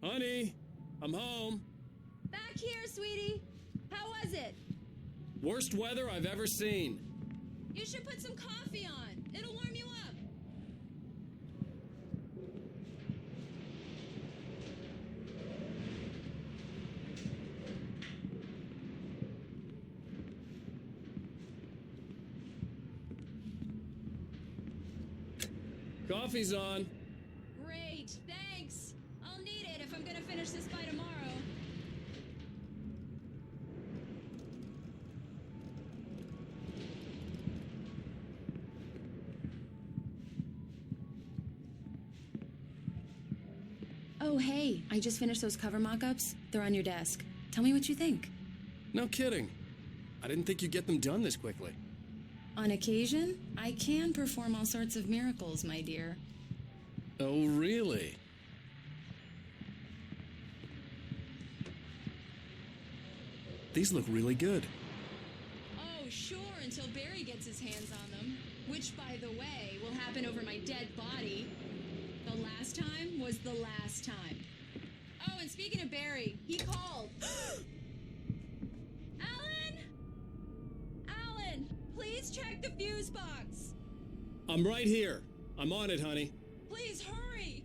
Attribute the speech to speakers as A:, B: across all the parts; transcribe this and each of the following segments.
A: Honey, I'm home.
B: Back here, sweetie. How was it?
A: Worst weather I've ever seen.
B: You should put some coffee on. It'll warm you up.
A: Coffee's on.
B: Great, thanks. I'll need it if I'm gonna finish this by tomorrow. Oh, hey, I just finished those cover mock-ups. They're on your desk. Tell me what you think.
A: No kidding. I didn't think you'd get them done this quickly.
B: On occasion, I can perform all sorts of miracles, my dear.
A: Oh, really? These look really good.
B: Oh, sure, until Barry gets his hands on them. Which, by the way, will happen over my dead body. The last time was the last time. Oh, and speaking of Barry, he called. Alan! Alan, please check the fuse box.
A: I'm right here. I'm on it, honey.
B: Please hurry.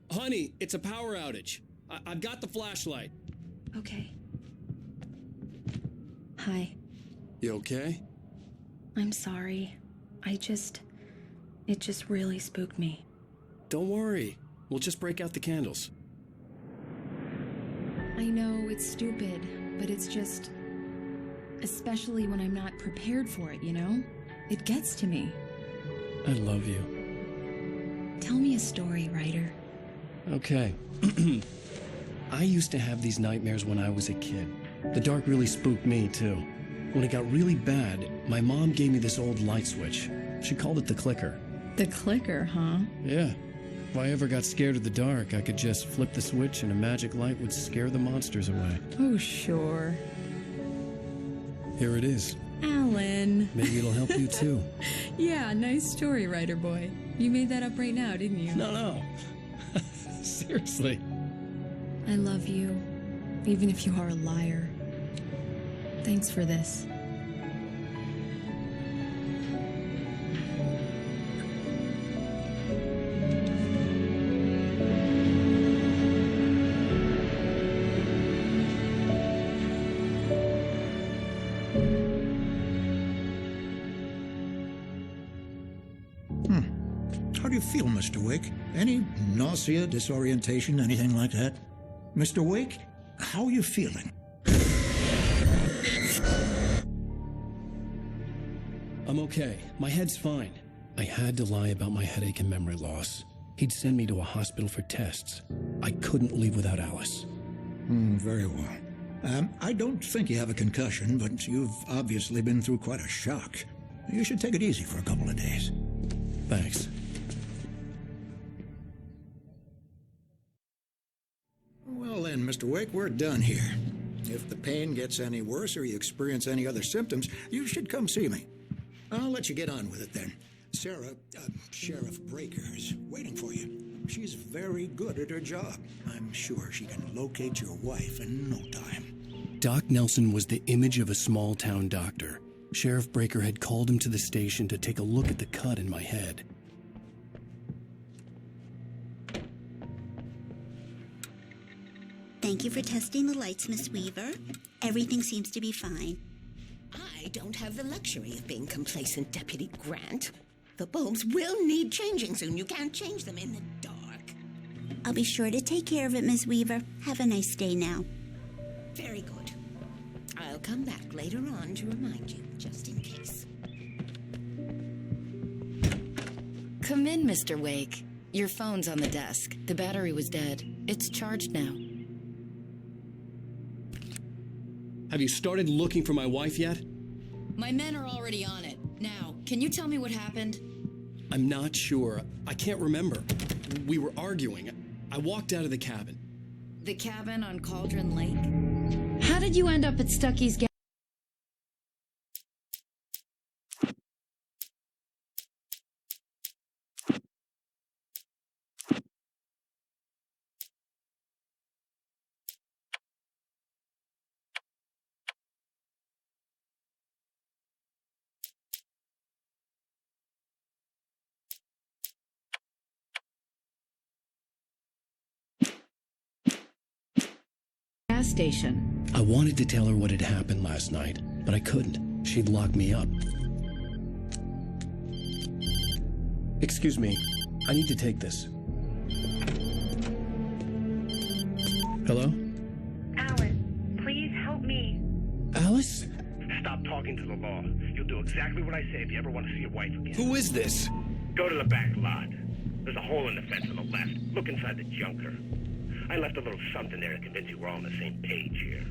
A: Honey, it's a power outage. I've got the flashlight.
B: Okay. Hi.
A: You okay?
B: I'm sorry. It just really spooked me.
A: Don't worry. We'll just break out the candles.
B: I know it's stupid, but it's just... Especially when I'm not prepared for it, you know? It gets to me.
A: I love you.
B: Tell me a story, writer.
A: Okay. I used to have these nightmares when I was a kid. The dark really spooked me, too. When it got really bad, my mom gave me this old light switch. She called it the clicker.
B: The clicker, huh?
A: Yeah. If I ever got scared of the dark, I could just flip the switch and a magic light would scare the monsters away.
B: Oh, sure.
A: Here it is.
B: Alan.
A: Maybe it'll help you, too.
B: Yeah, nice story, writer boy. You made that up right now, didn't you?
A: No. Seriously.
B: I love you, even if you are a liar. Thanks for this.
C: How do you feel, Mr. Wake? Any nausea, disorientation, anything like that? Mr. Wake, how are you feeling?
A: I'm okay. My head's fine. I had to lie about my headache and memory loss. He'd send me to a hospital for tests. I couldn't leave without Alice.
C: Very well. I don't think you have a concussion, but you've obviously been through quite a shock. You should take it easy for a couple of days.
A: Thanks.
C: Well then, Mr. Wake, we're done here. If the pain gets any worse or you experience any other symptoms, you should come see me. I'll let you get on with it then. Sarah, Sheriff Breaker, is waiting for you. She's very good at her job. I'm sure she can locate your wife in no time.
A: Doc Nelson was the image of a small-town doctor. Sheriff Breaker had called him to the station to take a look at the cut in my head.
D: Thank you for testing the lights, Miss Weaver. Everything seems to be fine.
E: I don't have the luxury of being complacent, Deputy Grant. The bulbs will need changing soon. You can't change them in the dark.
D: I'll be sure to take care of it, Miss Weaver. Have a nice day now.
E: Very good. I'll come back later on to remind you, just in case.
F: Come in, Mr. Wake. Your phone's on the desk. The battery was dead. It's charged now.
A: Have you started looking for my wife yet?
F: My men are already on it. Now, can you tell me what happened?
A: I'm not sure. I can't remember. We were arguing. I walked out of the cabin.
F: The cabin on Cauldron Lake?
B: How did you end up at Stucky's
F: gas station.
A: I wanted to tell her what had happened last night, but I couldn't. She'd lock me up. Excuse me, I need to take this. Hello?
G: Alice, please help me.
A: Alice?
H: Stop talking to the law. You'll do exactly what I say if you ever want to see your wife again.
A: Who is this?
H: Go to the back lot. There's a hole in the fence on the left. Look inside the junker. I left a little something there to convince you we're all on the same page here.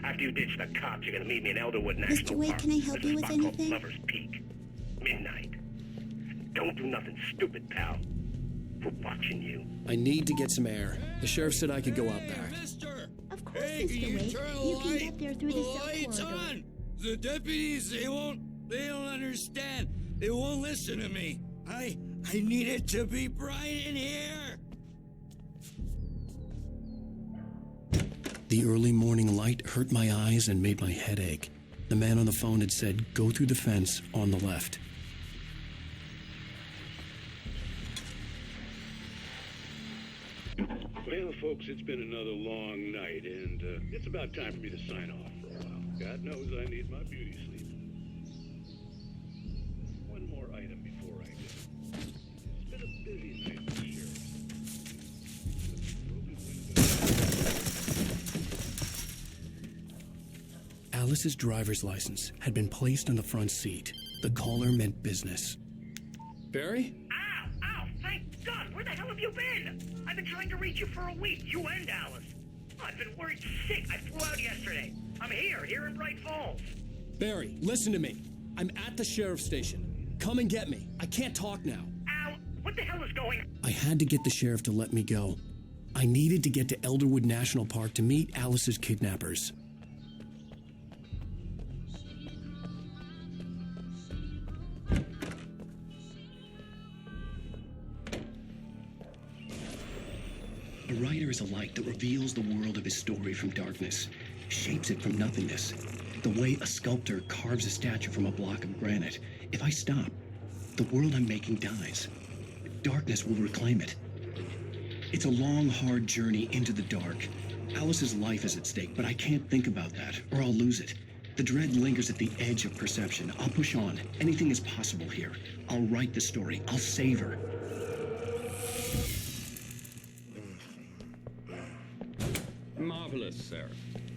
H: After you ditch the cops, you're gonna meet me in Elderwood National
D: Wake,
H: Park.
D: can I help
H: There's
D: you
H: a
D: with
H: spot called
D: anything?
H: Lover's Peak. Midnight. Don't do nothing stupid, pal. We're watching you.
A: I need to get some air. The sheriff said I could go out back.
D: Of course, Mr. Wake. You can get there through the cell corridor.
I: The deputies, they don't understand. They won't listen to me. I need it to be bright in here.
A: The early morning light hurt my eyes and made my head ache. The man on the phone had said, go through the fence on the left.
J: Well, folks, it's been another long night, and it's about time for me to sign off for a while. God knows I need my beauty sleep. One more item before I go. It's been a busy night for sheriff.
A: Alice's driver's license had been placed on the front seat. The caller meant business. Barry?
H: Ow! Ow! Thank God! Where the hell have you been? I've been trying to reach you for a week. You and Alice. I've been worried sick. I flew out yesterday. I'm here in Bright Falls.
A: Barry, listen to me. I'm at the sheriff's station. Come and get me. I can't talk now.
H: Ow! What the hell is going on?
A: I had to get the sheriff to let me go. I needed to get to Elderwood National Park to meet Alice's kidnappers. A writer is a light that reveals the world of his story from darkness, shapes it from nothingness. The way a sculptor carves a statue from a block of granite. If I stop, the world I'm making dies. Darkness will reclaim it. It's a long, hard journey into the dark. Alice's life is at stake, but I can't think about that, or I'll lose it. The dread lingers at the edge of perception. I'll push on. Anything is possible here. I'll write the story. I'll save her.
J: Marvelous, sir.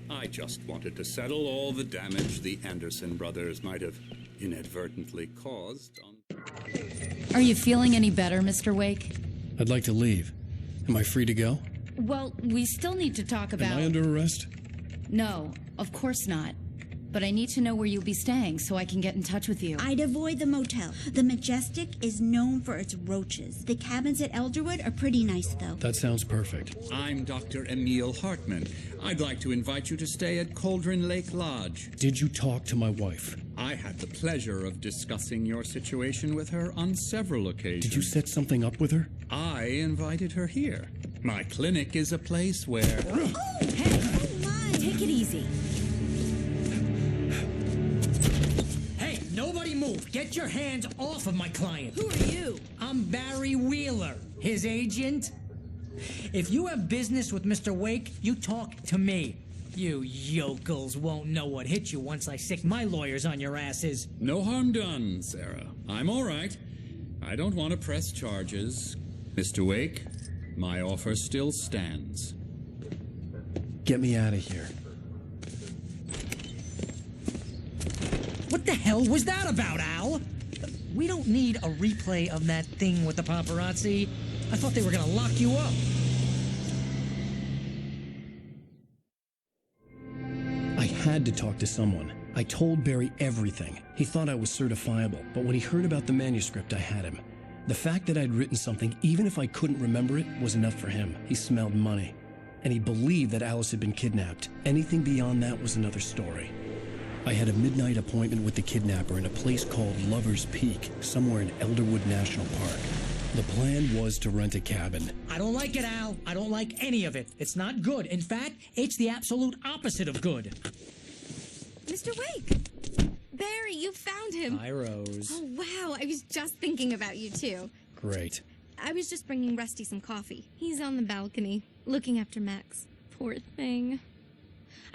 J: I just wanted to settle all the damage the Anderson brothers might have inadvertently caused on...
F: Are you feeling any better, Mr. Wake?
A: I'd like to leave. Am I free to go?
F: Well, we still need to talk about...
A: Am I under arrest?
F: No, of course not. But I need to know where you'll be staying so I can get in touch with you.
D: I'd avoid the motel. The Majestic is known for its roaches. The cabins at Elderwood are pretty nice, though.
A: That sounds perfect.
I: I'm Dr. Emil Hartman. I'd like to invite you to stay at Cauldron Lake Lodge.
A: Did you talk to my wife?
I: I had the pleasure of discussing your situation with her on several occasions.
A: Did you set something up with her?
I: I invited her here. My clinic is a place where...
F: Oh, hey! Oh, my! Take it easy.
K: Hey, nobody move. Get your hands off of my client.
F: Who are you?
K: I'm Barry Wheeler, his agent. If you have business with Mr. Wake, you talk to me. You yokels won't know what hit you once I stick my lawyers on your asses.
I: No harm done, Sarah. I'm all right. I don't want to press charges. Mr. Wake, my offer still stands.
A: Get me out of here.
K: What the hell was that about, Al? We don't need a replay of that thing with the paparazzi. I thought they were gonna lock you up.
A: I had to talk to someone. I told Barry everything. He thought I was certifiable, but when he heard about the manuscript, I had him. The fact that I'd written something, even if I couldn't remember it, was enough for him. He smelled money. And he believed that Alice had been kidnapped. Anything beyond that was another story. I had a midnight appointment with the kidnapper in a place called Lover's Peak, somewhere in Elderwood National Park. The plan was to rent a cabin.
K: I don't like it, Al. I don't like any of it. It's not good. In fact, it's the absolute opposite of good.
B: Mr. Wake! Barry, you found him.
K: Hi, Rose.
B: Oh, wow. I was just thinking about you, too.
A: Great.
B: I was just bringing Rusty some coffee. He's on the balcony, looking after Max. Poor thing.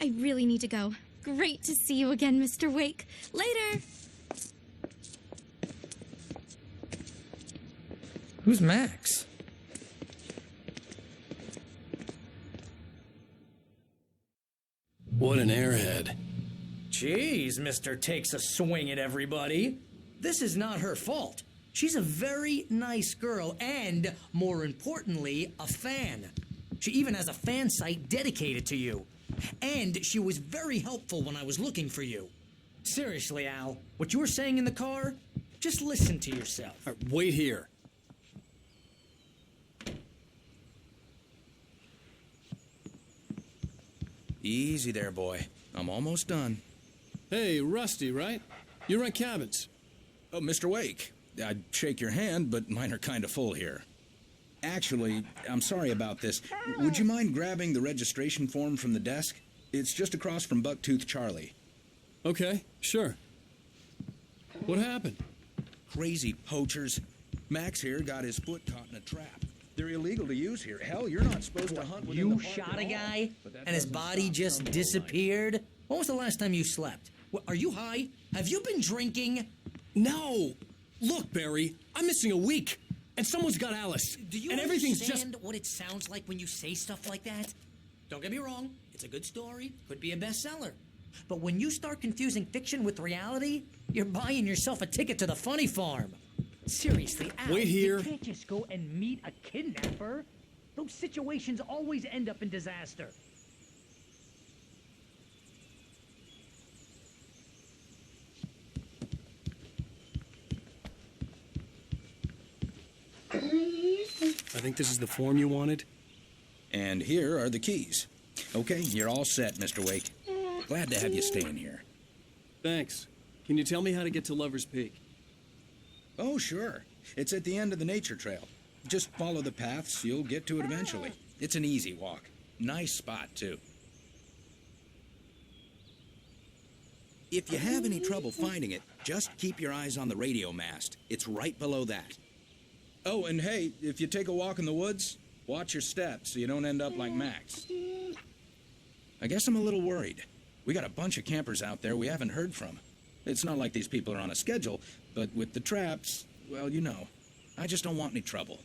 L: I really need to go. Great to see you again, Mr. Wake. Later!
K: Who's Max?
A: What an airhead.
K: Jeez, Mr. Takes a swing at everybody. This is not her fault. She's a very nice girl and, more importantly, a fan. She even has a fan site dedicated to you. And she was very helpful when I was looking for you. Seriously, Al, what you were saying in the car, just listen to yourself.
A: Wait here.
M: Easy there, boy. I'm almost done.
A: Hey, Rusty, right? You rent cabins.
M: Oh, Mr. Wake. I'd shake your hand, but mine are kind of full here. Actually, I'm sorry about this. Would you mind grabbing the registration form from the desk? It's just across from Bucktooth Charlie.
A: Okay, sure. What happened?
M: Crazy poachers. Max here got his foot caught in a trap. They're illegal to use here. Hell, you're not supposed to hunt within the
K: You
M: park
K: shot
M: at
K: a
M: all.
K: guy, and his body just disappeared? When was the last time you slept? Are you high? Have you been drinking?
A: No! Look, Barry, I'm missing a week, and someone's got Alice.
K: Do you
A: and everything's just...
K: understand what it sounds like when you say stuff like that? Don't get me wrong, it's a good story, could be a bestseller. But when you start confusing fiction with reality, you're buying yourself a ticket to the funny farm. Seriously, Al,
A: Wait here.
K: You can't just go and meet a kidnapper. Those situations always end up in disaster.
A: I think this is the form you wanted.
M: And here are the keys. Okay, you're all set, Mr. Wake. Glad to have you staying here.
A: Thanks. Can you tell me how to get to Lover's Peak?
M: Oh, sure. It's at the end of the nature trail. Just follow the paths, you'll get to it eventually. It's an easy walk. Nice spot, too. If you have any trouble finding it, just keep your eyes on the radio mast. It's right below that. Oh, and hey, if you take a walk in the woods, watch your steps so you don't end up like Max. I guess I'm a little worried. We got a bunch of campers out there we haven't heard from. It's not like these people are on a schedule, but with the traps, well, you know, I just don't want any trouble.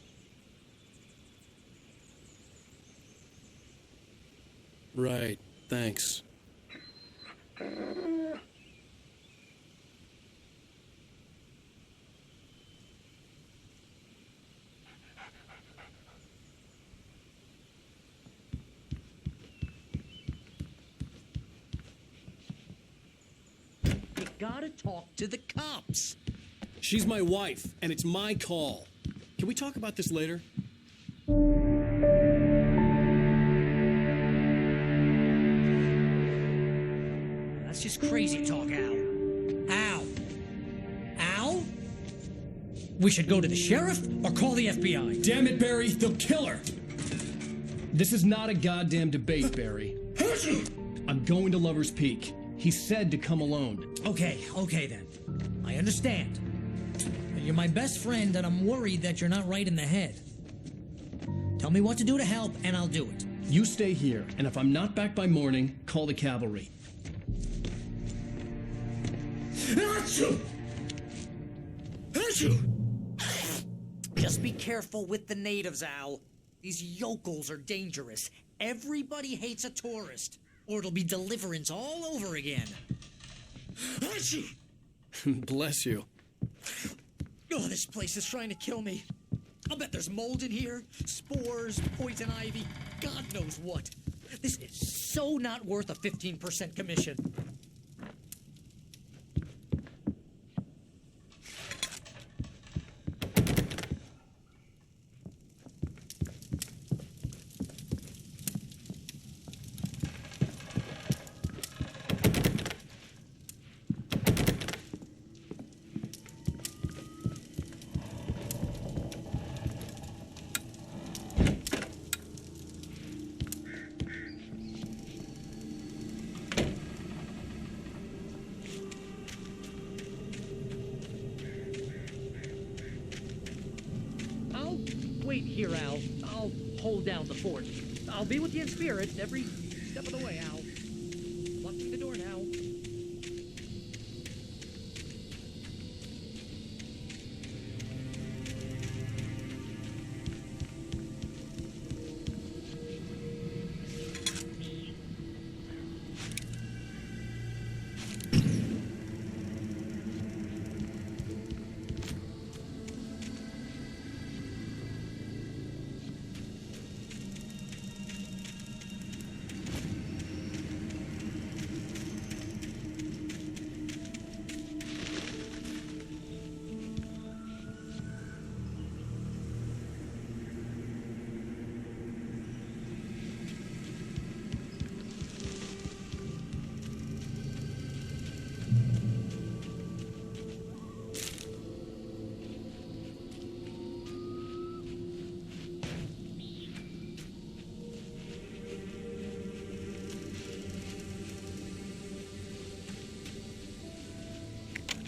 A: Right, thanks.
K: You gotta talk to the cops.
A: She's my wife, and it's my call. Can we talk about this later?
K: That's just crazy talk, Al. Al? Al? We should go to the sheriff or call the FBI.
A: Damn it, Barry, they'll kill her! This is not a goddamn debate, Barry. I'm going to Lover's Peak. He said to come alone.
K: Okay then. I understand. But you're my best friend, and I'm worried that you're not right in the head. Tell me what to do to help, and I'll do it.
A: You stay here, and if I'm not back by morning, call the cavalry.
K: Just be careful with the natives, Al. These yokels are dangerous. Everybody hates a tourist, or it'll be deliverance all over again.
A: Bless you.
K: Oh, this place is trying to kill me. I'll bet there's mold in here, spores, poison ivy, God knows what. This is so not worth a 15% commission. Wait here, Al. I'll hold down the fort. I'll be with you in spirit every step of the way, Al.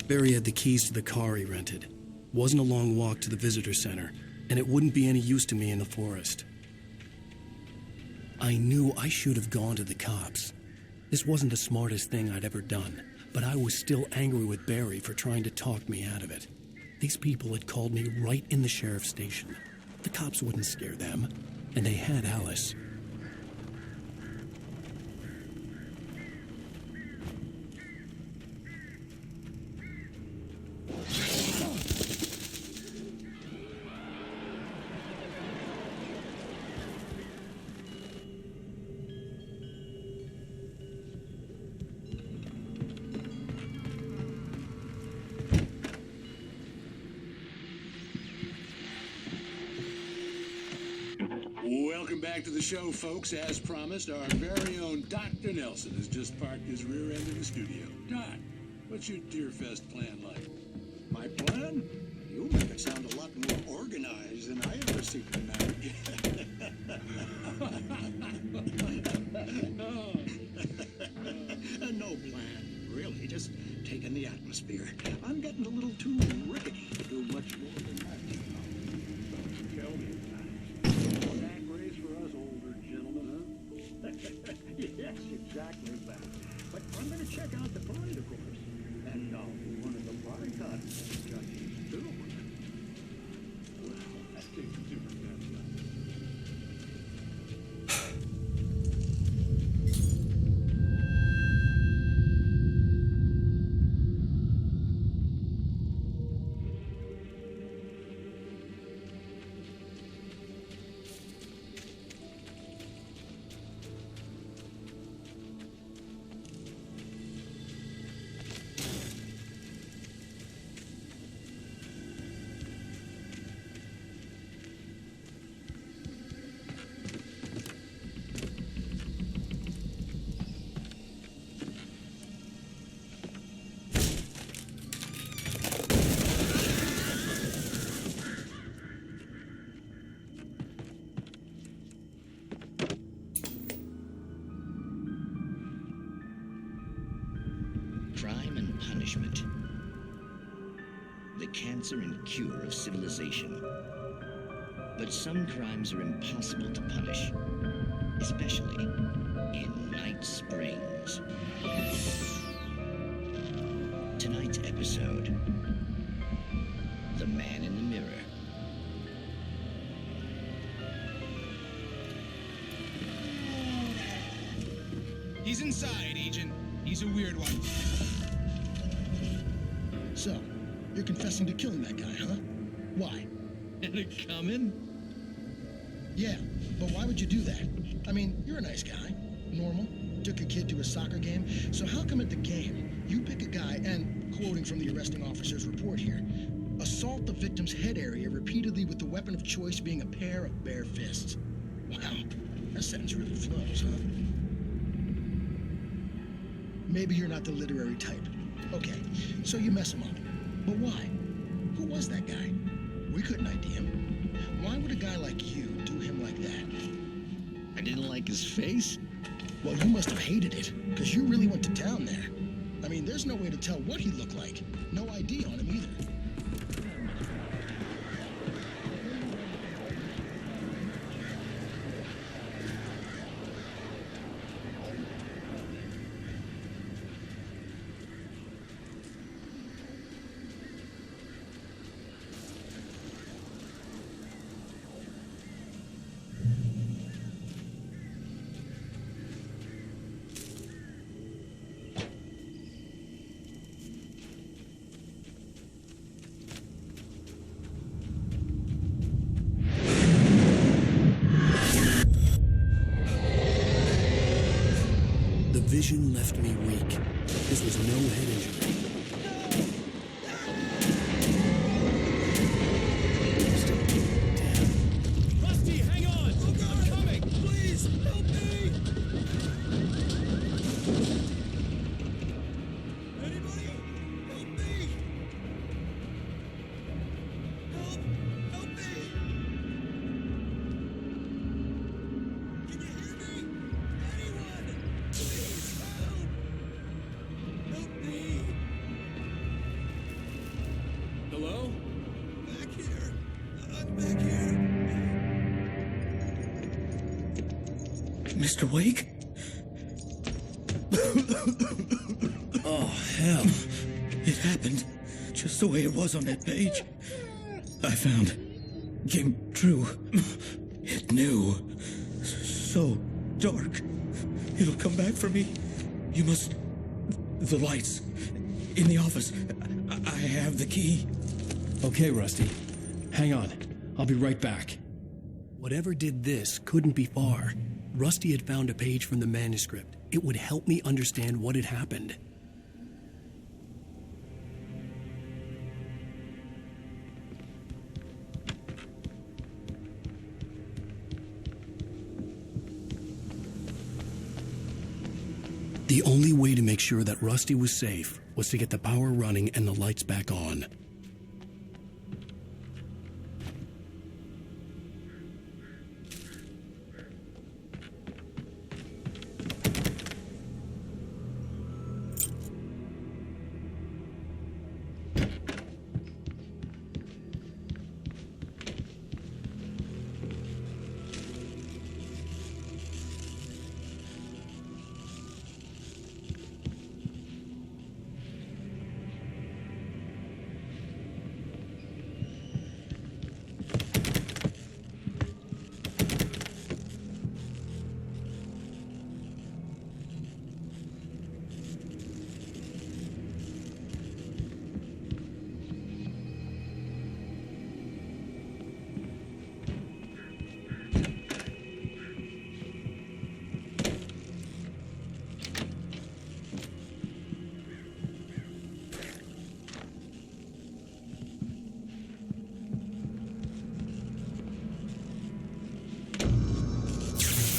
A: Barry had the keys to the car he rented. Wasn't a long walk to the visitor center, and it wouldn't be any use to me in the forest. I knew I should have gone to the cops. This wasn't the smartest thing I'd ever done, but I was still angry with Barry for trying to talk me out of it. These people had called me right in the sheriff's station. The cops wouldn't scare them, and they had Alice.
N: Welcome back to the show, folks. As promised, our very own Dr. Nelson has just parked his rear end in the studio. Doc, what's your Deerfest plan like?
C: My plan? You make it sound a lot more organized than I ever seem to manage. No plan, really. Just taking the atmosphere. I'm getting a little too rickety to do much more than that.
N: Tell me about it. Sack race for us older gentlemen, huh?
C: Yes, exactly that. But I'm going to check out the parade, of course. And I'll be one of the bodyguard judges, too.
N: Well, that takes a super fast.
O: Crime and punishment. The cancer and cure of civilization. But some crimes are impossible to punish, especially in Night Springs. Tonight's episode, The Man in the Mirror.
P: He's inside, Agent. He's a weird one.
Q: So, you're confessing to killing that guy, huh? Why?
P: And it coming?
Q: Yeah, but why would you do that? I mean, you're a nice guy. Normal. Took a kid to a soccer game. So how come at the game, you pick a guy and, quoting from the arresting officer's report here, assault the victim's head area repeatedly with the weapon of choice being a pair of bare fists? Wow, that sentence really flows, huh? Maybe you're not the literary type. Okay, so you mess him up. But why? Who was that guy? We couldn't ID him. Why would a guy like you do him like that?
P: I didn't like his face?
Q: Well, you must have hated it, because you really went to town there. I mean, there's no way to tell what he looked like. No ID on him either.
A: Vision left me weak. This was no head injury.
P: Rusty, hang on! I'm coming! Please, help me! Anybody? Help me! Help me! Can you hear me? Anyone! Please, help! Help me!
R: Mr. Wake?
A: Oh, hell.
R: It happened just the way it was on that page. I found. Came true. It knew. So dark. It'll come back for me. You must... The lights. In the office. I have the key.
A: Okay, Rusty. Hang on. I'll be right back. Whatever did this couldn't be far. Rusty had found a page from the manuscript. It would help me understand what had happened. The only way to make sure that Rusty was safe was to get the power running and the lights back on.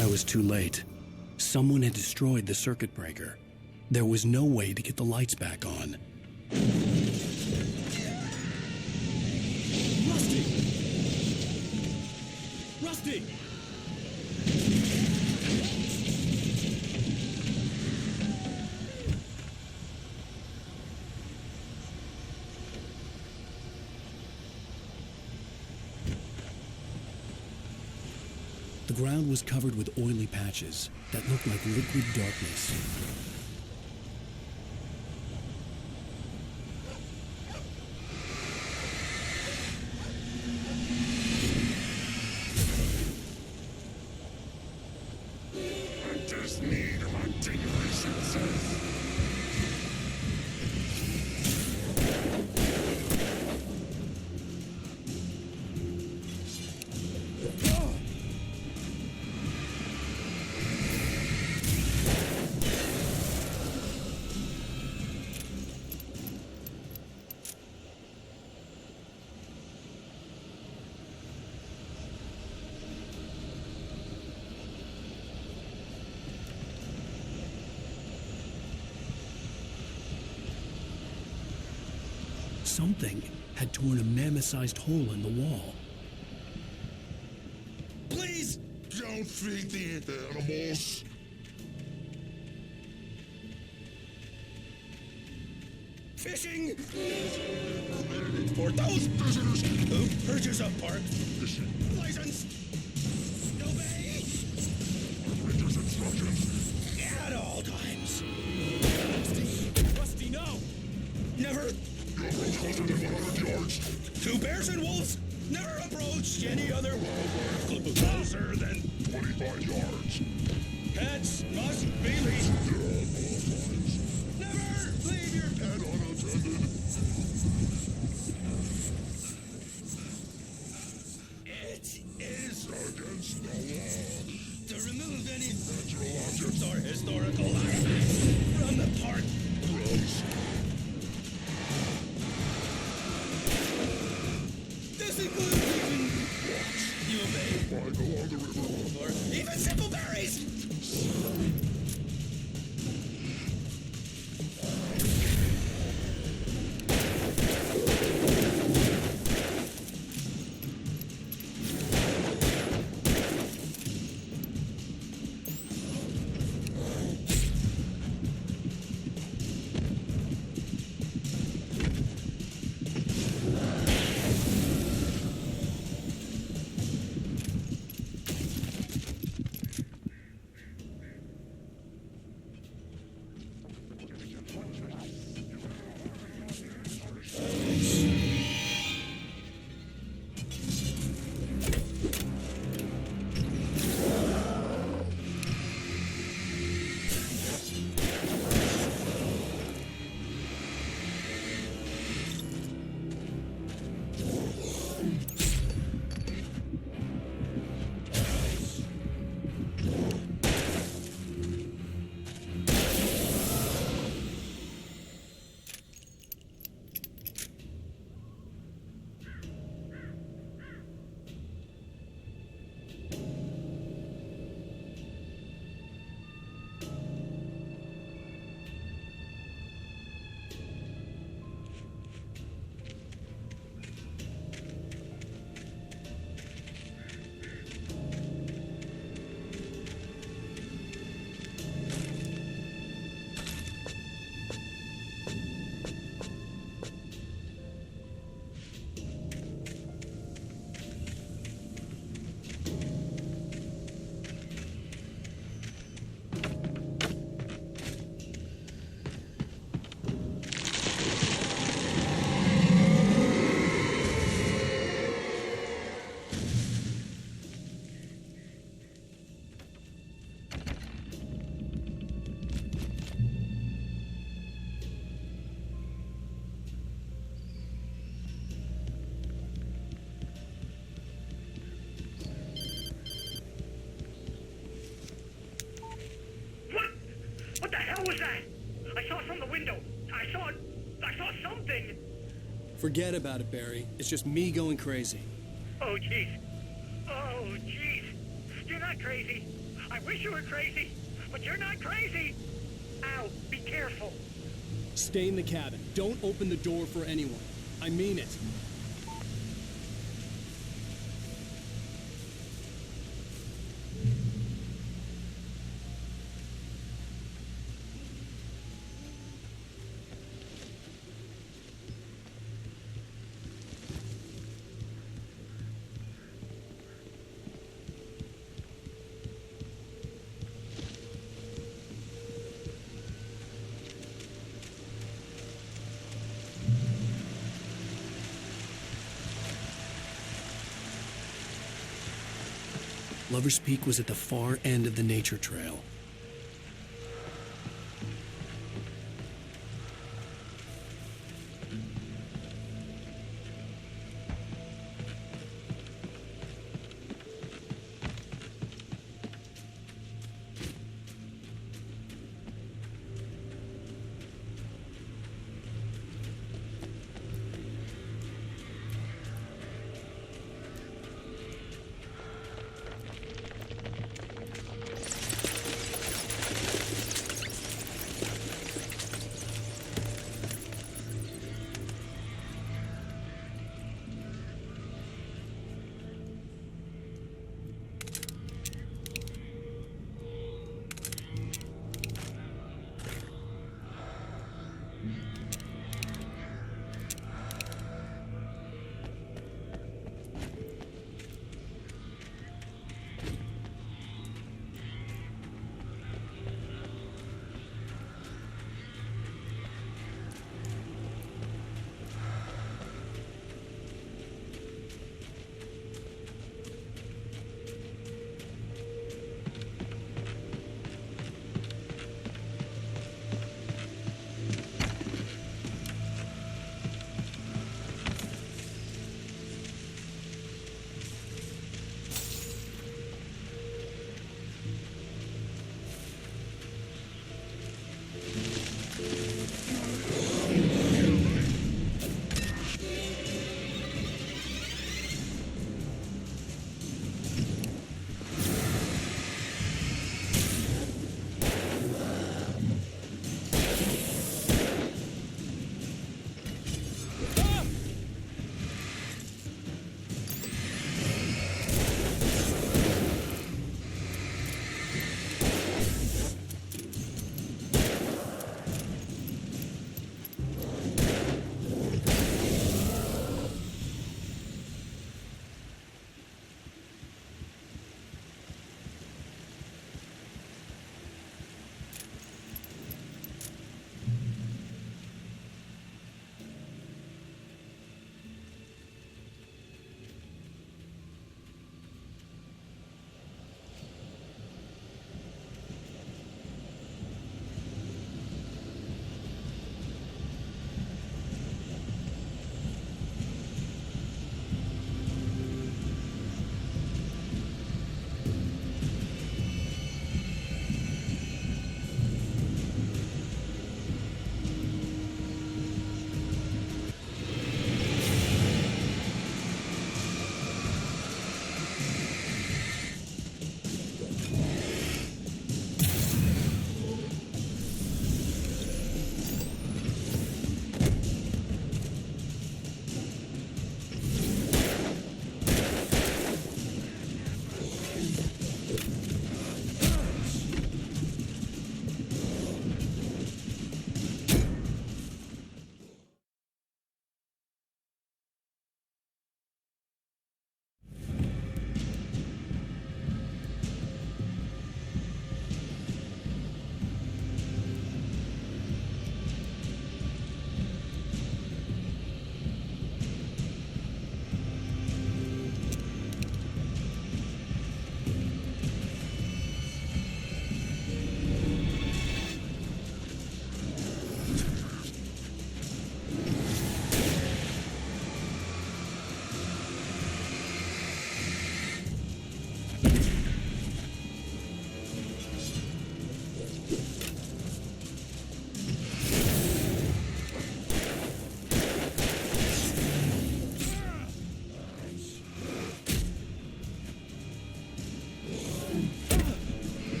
A: I was too late. Someone had destroyed the circuit breaker. There was no way to get the lights back on.
P: Rusty! Rusty!
A: The ground was covered with oily patches that looked like liquid darkness.
P: I just need my tingly senses.
A: Something had torn a mammoth-sized hole in the wall.
P: Please don't feed the animals.
R: Fishing! For those visitors who purchase a park license, obey operator's instructions at all times. Rusty, no! Never.
P: You approach closer than 100 yards.
R: Two bears and wolves never approach any other closer than
P: 25 yards.
R: Pets must be leashed. Never leave your pet
P: unattended.
R: It is
P: against the law
R: to remove any natural objects or historical artifacts from the park.
P: Gross.
R: This includes even you obey.
P: Why go on the river?
R: Or even simple berries.
A: Forget about it, Barry. It's just me going crazy.
H: Oh, jeez. Oh, jeez. You're not crazy. I wish you were crazy, but you're not crazy. Ow, be careful.
A: Stay in the cabin. Don't open the door for anyone. I mean it. Lover's Peak was at the far end of the nature trail.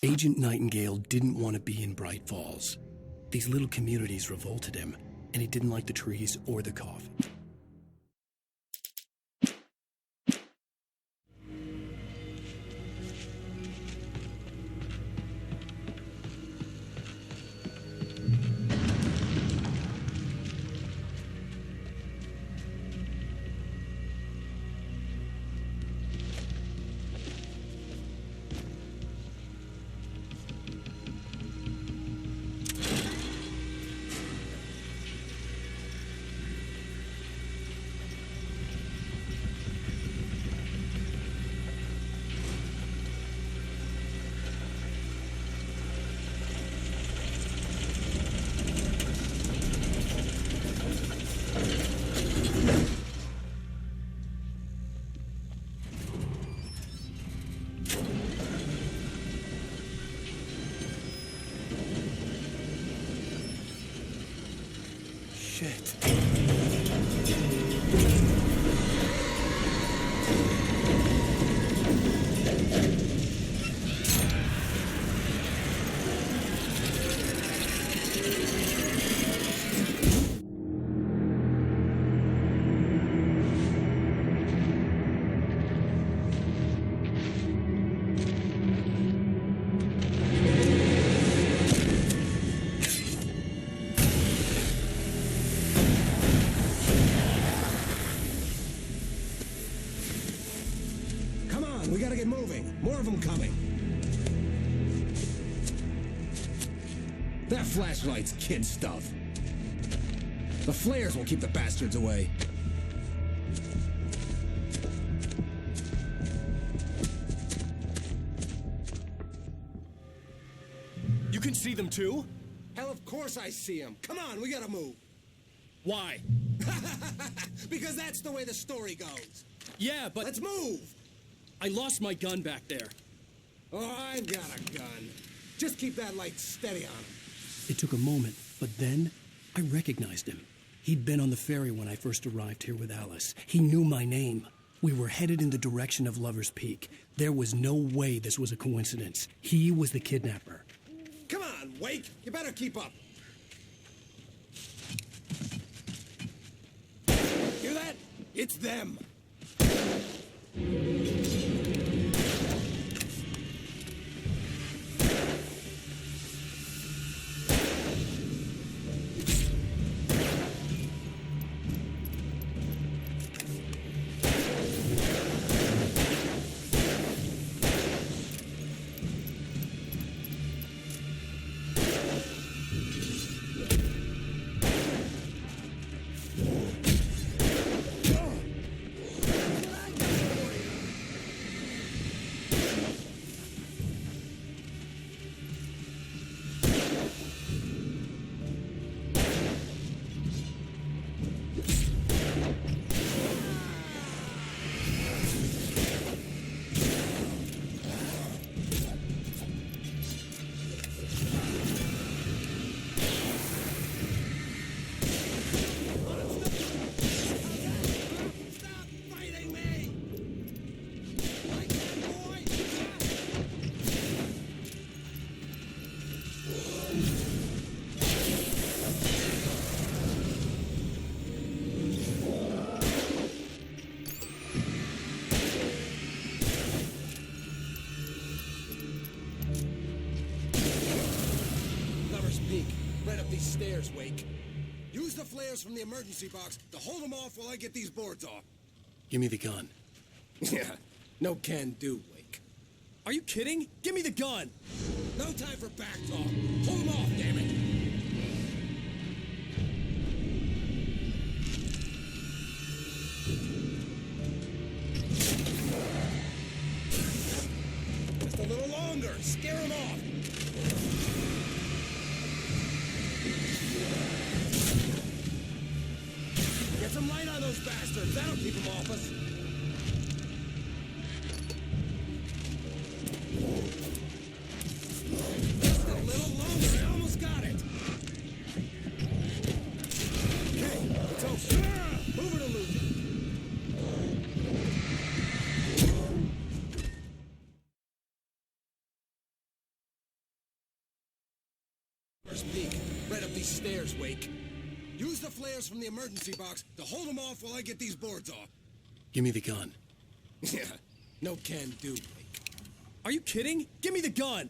A: Agent Nightingale didn't want to be in Bright Falls. These little communities revolted him, and he didn't like the trees or the coffee. Shit.
P: We gotta get moving. More of them coming. That flashlight's kid stuff. The flares will keep the bastards away.
S: You can see them too?
P: Hell, of course I see them. Come on, we gotta move.
S: Why?
P: Because that's the way the story goes.
S: Yeah, but...
P: Let's move!
S: I lost my gun back there.
P: Oh, I've got a gun. Just keep that light steady on him.
A: It took a moment, but then I recognized him. He'd been on the ferry when I first arrived here with Alice. He knew my name. We were headed in the direction of Lover's Peak. There was no way this was a coincidence. He was the kidnapper.
P: Come on, Wake. You better keep up. Hear that? It's them. Stairs, Wake. Use the flares from the emergency box to hold them off while I get these boards off.
A: Give me the gun.
P: Yeah, no can do, Wake.
S: Are you kidding? Give me the gun!
P: No time for back talk. Hold them off, damn it! Just a little longer. Scare them off. Get some light on those bastards. That'll keep them off us. Just a little longer. I almost got it. Okay, it's over. Move it or lose it. Peak, right up these stairs, Wake. Use the flares from the emergency box to hold them off while I get these boards off.
A: Give me the gun.
P: Yeah, no can do, Wake.
S: Are you kidding? Give me the gun!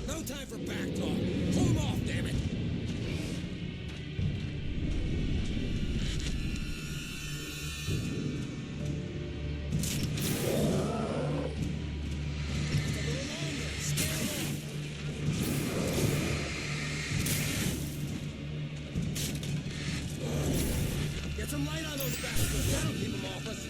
P: No time for back talk. Pull them off, damn it! Get some light on those bastards. That'll keep them off us.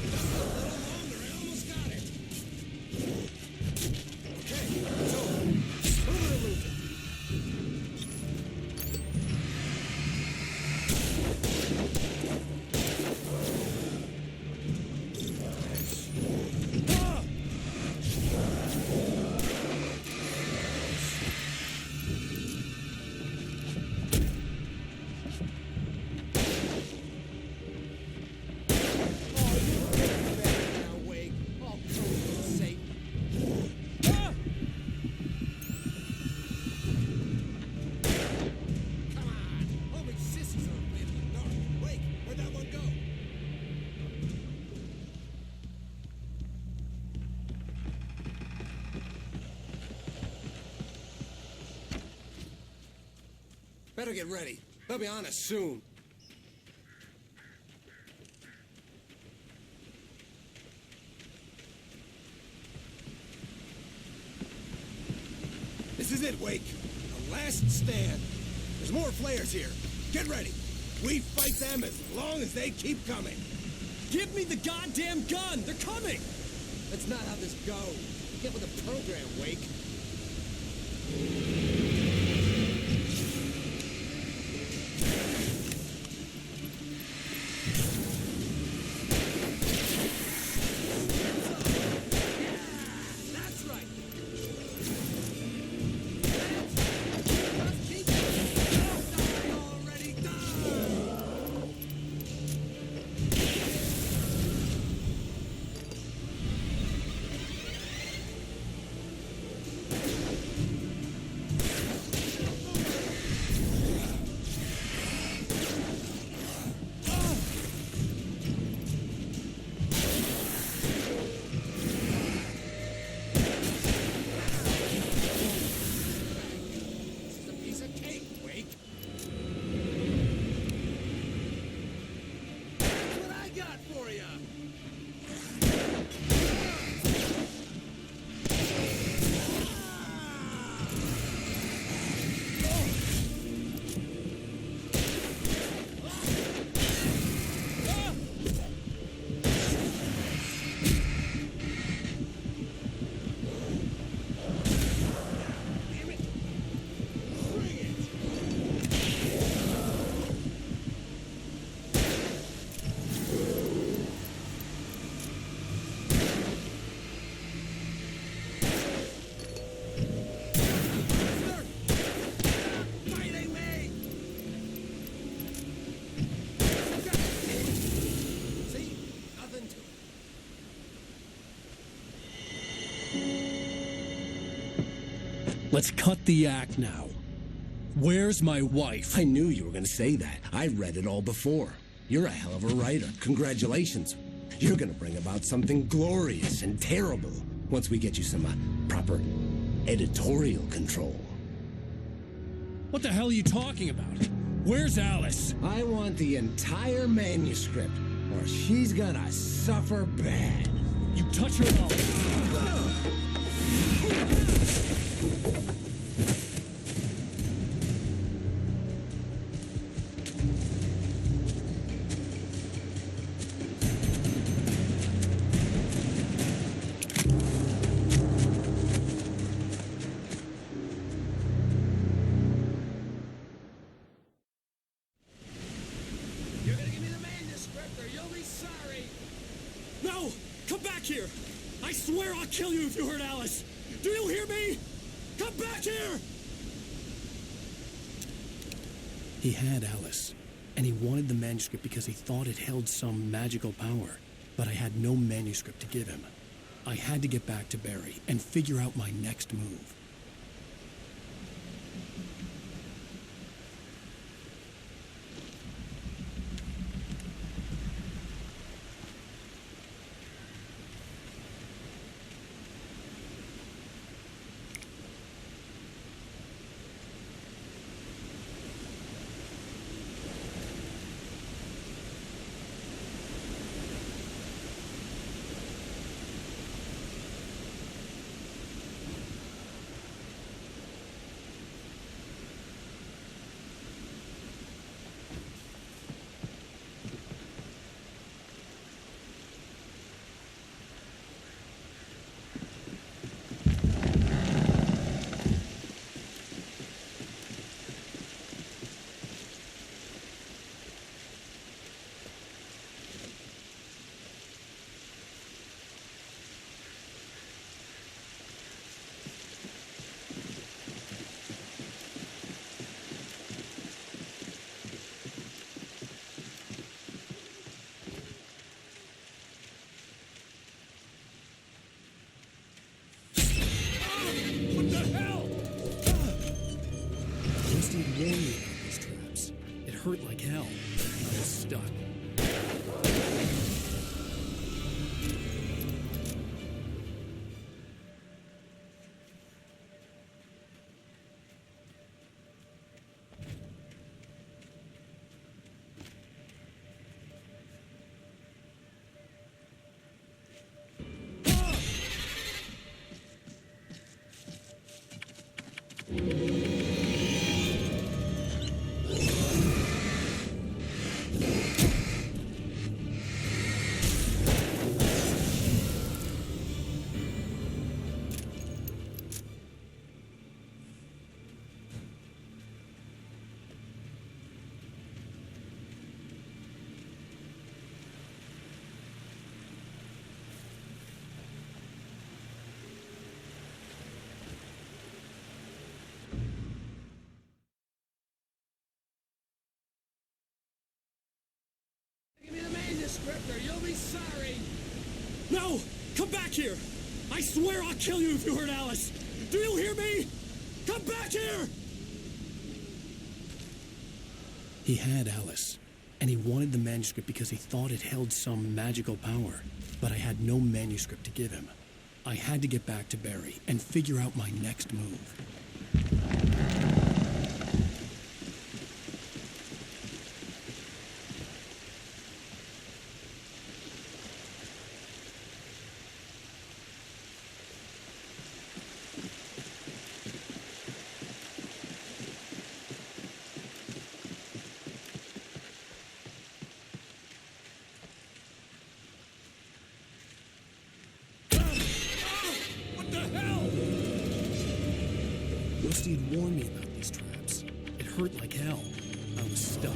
P: Just a little longer. I almost got it. Okay, it's over. Move it or lose it. Better get ready. They'll be on us soon. This is it, Wake. The last stand. There's more flares here. Get ready. We fight them as long as they keep coming.
S: Give me the goddamn gun! They're coming!
P: That's not how this goes. Get with the program, Wake.
A: Let's cut the act now. Where's my wife?
T: I knew you were going to say that. I read it all before. You're a hell of a writer. Congratulations. You're going to bring about something glorious and terrible once we get you some proper editorial control.
A: What the hell are you talking about? Where's Alice?
T: I want the entire manuscript, or she's gonna suffer bad.
A: You touch her up.
S: No! Come back here! I swear I'll kill you if you hurt Alice! Do you hear me? Come back here!
A: He had Alice, and he wanted the manuscript because he thought it held some magical power. But I had no manuscript to give him. I had to get back to Barry and figure out my next move. These traps. It hurt like hell. I was stuck.
S: Or you'll be sorry. No! Come back here! I swear I'll kill you if you hurt Alice! Do you hear me? Come back here!
A: He had Alice, and he wanted the manuscript because he thought it held some magical power. But I had no manuscript to give him. I had to get back to Barry and figure out my next move. Rusty had warned me about these traps. It hurt like hell. I was stuck.